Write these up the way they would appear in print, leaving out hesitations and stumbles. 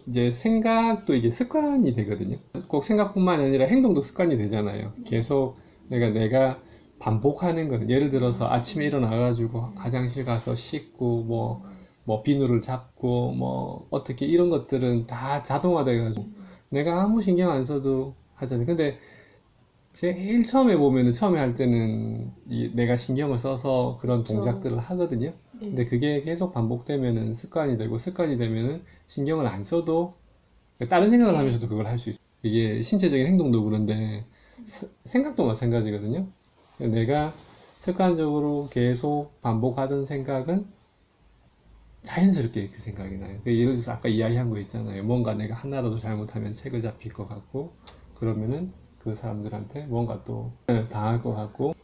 이제 생각도 이게 습관이 되거든요. 꼭 생각뿐만 아니라 행동도 습관이 되잖아요. 계속 내가 반복하는 거는, 예를 들어서 아침에 일어나가지고 화장실 가서 씻고, 뭐 비누를 잡고, 뭐 어떻게 이런 것들은 다 자동화돼가지고 내가 아무 신경 안 써도 하잖아요. 근데 제일 처음에 할 때는 내가 신경을 써서 그런 동작들을 하거든요. 근데 그게 계속 반복되면은 습관이 되고, 습관이 되면은 신경을 안 써도 다른 생각을 하면서도 그걸 할 수 있어요. 이게 신체적인 행동도 그런데 생각도 마찬가지거든요. 내가 습관적으로 계속 반복하던 생각은 자연스럽게 그 생각이 나요. 예를 들어서 아까 이야기한 거 있잖아요. 뭔가 내가 하나라도 잘못하면 책을 잡힐 것 같고, 그러면은 그 사람들한테 뭔가 또 당할 것 같고,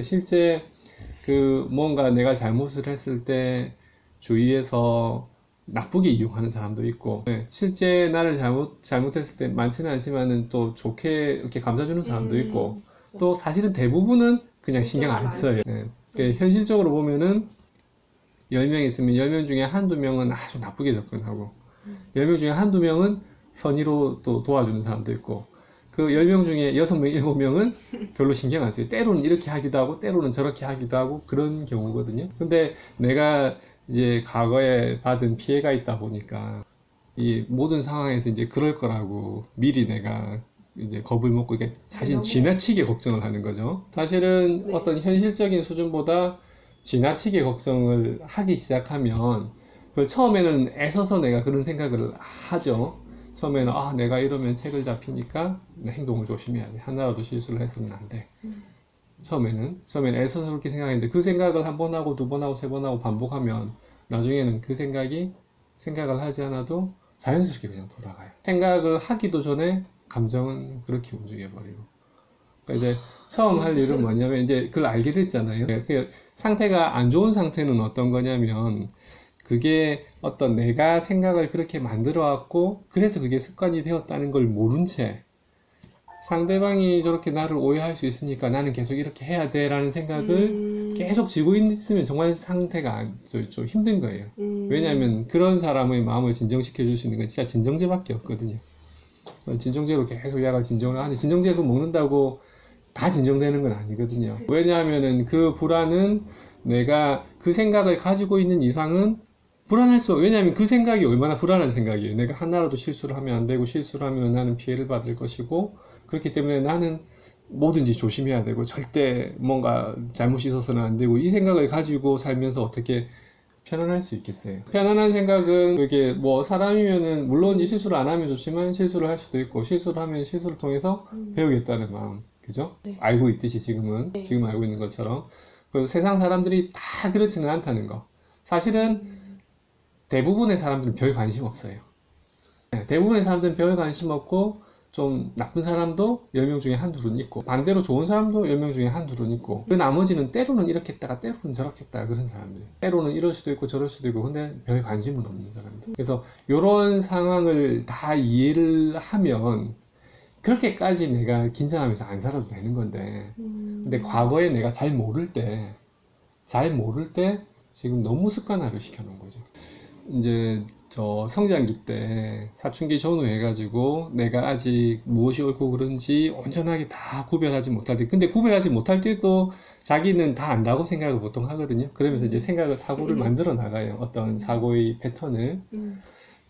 실제 뭔가 내가 잘못을 했을 때 주위에서 나쁘게 이용하는 사람도 있고, 실제 나를 잘못했을 때 많지는 않지만은 또 좋게 이렇게 감싸주는 사람도 있고, 또 사실은 대부분은 그냥 신경 안 써요. 현실적으로 보면은 10명 있으면 10명 중에 한두 명은 아주 나쁘게 접근하고, 10명 중에 한두 명은 선의로 또 도와주는 사람도 있고, 그 10명 중에 6명, 7명은 별로 신경 안 써요. 때로는 이렇게 하기도 하고, 때로는 저렇게 하기도 하고, 그런 경우거든요. 근데 내가 이제 과거에 받은 피해가 있다 보니까, 이 모든 상황에서 이제 그럴 거라고 미리 내가 이제 겁을 먹고, 이게 사실 지나치게 걱정을 하는 거죠. 사실은 어떤 현실적인 수준보다 지나치게 걱정을 하기 시작하면, 그걸 처음에는 애써서 내가 그런 생각을 하죠. 처음에는 내가 이러면 책을 잡히니까 행동을 조심해야 돼. 하나라도 실수를 해서는 안 돼. 처음에는 애써서 그렇게 생각했는데, 그 생각을 한 번 하고 두 번 하고 세 번 하고 반복하면 나중에는 그 생각을 하지 않아도 자연스럽게 그냥 돌아가요. 생각을 하기도 전에 감정은 그렇게 움직여버리고. 그러니까 이제 처음 할 일은 뭐냐면, 이제 그걸 알게 됐잖아요. 그 상태가 안 좋은 상태는 어떤 거냐면, 그게 어떤 내가 생각을 그렇게 만들어 왔고, 그래서 그게 습관이 되었다는 걸 모른 채 상대방이 저렇게 나를 오해할 수 있으니까 나는 계속 이렇게 해야 돼 라는 생각을 계속 쥐고 있으면 정말 상태가 좀 힘든 거예요. 왜냐하면 그런 사람의 마음을 진정시켜 줄 수 있는 건 진짜 진정제밖에 없거든요. 진정제로 계속 약을 진정을 하는데, 진정제도 먹는다고 다 진정되는 건 아니거든요. 왜냐하면은 그 불안은 내가 그 생각을 가지고 있는 이상은 불안할 수, 왜냐하면 그 생각이 얼마나 불안한 생각이에요. 내가 하나라도 실수를 하면 안 되고, 실수를 하면 나는 피해를 받을 것이고, 그렇기 때문에 나는 뭐든지 조심해야 되고, 절대 뭔가 잘못이 있어서는 안 되고, 이 생각을 가지고 살면서 어떻게 편안할 수 있겠어요. 편안한 생각은, 이게 뭐 사람이면은 물론 이 실수를 안 하면 좋지만 실수를 할 수도 있고, 실수를 하면 실수를 통해서 배우겠다는 마음, 그죠? 알고 있듯이 지금 알고 있는 것처럼. 그리고 세상 사람들이 다 그렇지는 않다는 거. 사실은 대부분의 사람들은 별 관심 없어요. 대부분의 사람들은 별 관심 없고, 좀 나쁜 사람도 10명 중에 한둘은 있고, 반대로 좋은 사람도 10명 중에 한둘은 있고, 그 나머지는 때로는 이렇게 했다가 때로는 저렇게 했다가 그런 사람들, 때로는 이럴 수도 있고 저럴 수도 있고, 근데 별 관심은 없는 사람들. 그래서 이런 상황을 다 이해를 하면 그렇게까지 내가 긴장하면서 안 살아도 되는 건데, 근데 과거에 내가 잘 모를 때 지금 너무 습관화를 시켜놓은 거죠. 이제 저 성장기 때 사춘기 전후 해가지고 내가 아직 무엇이 옳고 그른지 온전하게 다 구별하지 못할 때, 근데 구별하지 못할 때도 자기는 다 안다고 생각을 보통 하거든요. 그러면서 이제 사고를 만들어 나가요. 어떤 사고의 패턴을.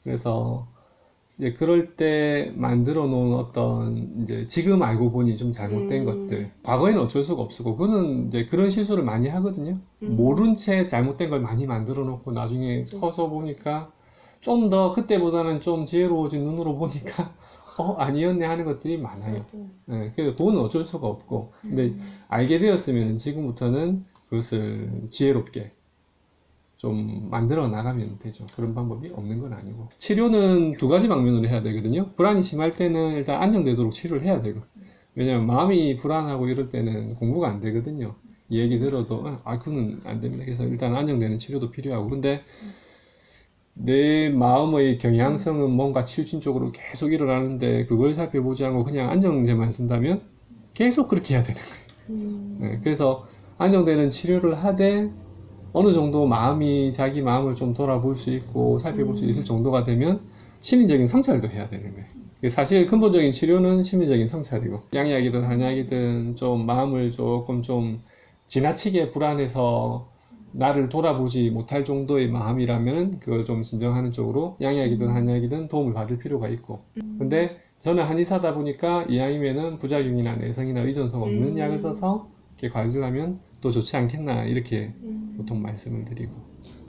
그래서 이제 그럴 때 만들어 놓은 어떤, 이제 지금 알고 보니 좀 잘못된 것들, 과거에는 어쩔 수가 없었고, 그는 이제 그런 실수를 많이 하거든요. 모른 채 잘못된 걸 많이 만들어 놓고 나중에 커서 보니까 좀 더 그때보다는 좀 지혜로워진 눈으로 보니까 아니었네 하는 것들이 많아요. 네, 그래서 그건 어쩔 수가 없고, 근데 알게 되었으면 지금부터는 그것을 지혜롭게 좀 만들어 나가면 되죠. 그런 방법이 없는 건 아니고. 치료는 두 가지 방면으로 해야 되거든요. 불안이 심할 때는 일단 안정되도록 치료를 해야 되고, 왜냐면 마음이 불안하고 이럴 때는 공부가 안 되거든요. 이 얘기 들어도 그건 안 됩니다. 그래서 일단 안정되는 치료도 필요하고, 근데 내 마음의 경향성은 뭔가 치우친 쪽으로 계속 일어나는데, 그걸 살펴보지 않고 그냥 안정제만 쓴다면 계속 그렇게 해야 되는 거예요. 네, 그래서 안정되는 치료를 하되 어느 정도 마음이 자기 마음을 좀 돌아볼 수 있고 살펴볼 수 있을 정도가 되면 심리적인 성찰도 해야 되는 거예요. 사실 근본적인 치료는 심리적인 성찰이고 양약이든 한약이든 좀 마음을 조금 좀 지나치게 불안해서 나를 돌아보지 못할 정도의 마음이라면 그걸 좀 진정하는 쪽으로 양약이든 한약이든 도움을 받을 필요가 있고 근데 저는 한의사다 보니까 이왕이면은 부작용이나 내성이나 의존성 없는 약을 써서 이렇게 관리하면 또 좋지 않겠나 이렇게 보통 말씀을 드리고